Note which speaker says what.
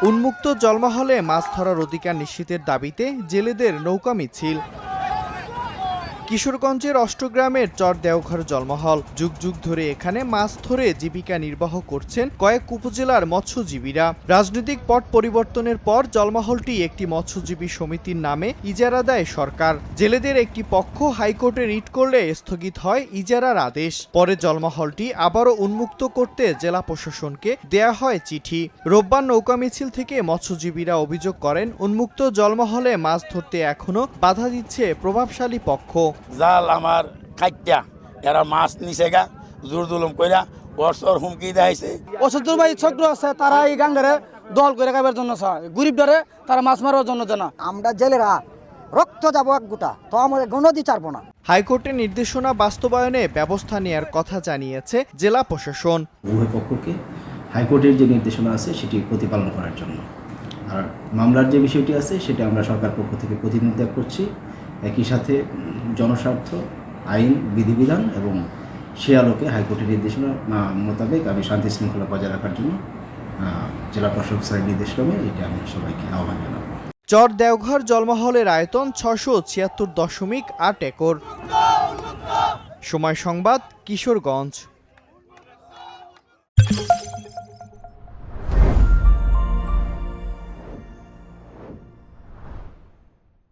Speaker 1: উন্মুক্ত জলমহলে মাছ ধরার অধিকার নিশ্চিতের দাবিতে জেলেদের নৌকা মিছিল। কিশোরগঞ্জের অষ্টগ্রামের চর দেওঘর জলমহল। যুগ যুগ ধরে এখানে মাছ ধরে জীবিকা নির্বাহ করছেন কয়েক উপজেলার মৎস্যজীবীরা। রাজনৈতিক পট পরিবর্তনের পর জলমহলটি একটি মৎস্যজীবী সমিতির নামে ইজারা দেয় সরকার। জেলেদের একটি পক্ষ হাইকোর্টে রিট করলে স্থগিত হয় ইজারার আদেশ। পরে জলমহলটি আবারও উন্মুক্ত করতে জেলা প্রশাসনকে দেয়া হয় চিঠি। রোববার নৌকা মিছিল থেকে মৎস্যজীবীরা অভিযোগ করেন, উন্মুক্ত জলমহলে মাছ ধরতে এখনো বাধা দিচ্ছে প্রভাবশালী পক্ষ।
Speaker 2: জাল আমার খাইটা এরা মাছ নিছে গা জোর জুলুম কইরা বর্ষর হুমকি দেখাইছে।
Speaker 3: অসুর ভাই চক্র আছে, তারা এই গাঙ্গারে দল করে খাবার জন্য চায়, গরিব ডরে তারা মাছ মারার জন্য জানা।
Speaker 4: আমরা জেলেরা রক্ত যাবো এক গোটা, তো আমরা গণদি চারবো না।
Speaker 1: হাইকোর্টের নির্দেশনা বাস্তবায়নে ব্যবস্থা নেয়ার কথা জানিয়েছে জেলা প্রশাসন।
Speaker 5: উভয় পক্ষকে হাইকোর্টের যে নির্দেশনা আছে সেটি প্রতিপালন করার জন্য, আর মামলার যে বিষয়টি আছে সেটা আমরা সরকার পক্ষ থেকে প্রতিনিধিত্ব করছি। একই সাথে জনস্বার্থ, আইন, বিধিবিধান এবং সে আলোকে হাইকোর্টের নির্দেশনা মোতাবেক আমি শান্তি শৃঙ্খলা বজায় রাখার জন্য জেলা প্রশাসক স্যারের নির্দেশক্রমে এটা আমি সবাইকে আহ্বান জানাব।
Speaker 1: চর দেওঘর জলমহলের আয়তন 676.8 একর। সময় সংবাদ, কিশোরগঞ্জ।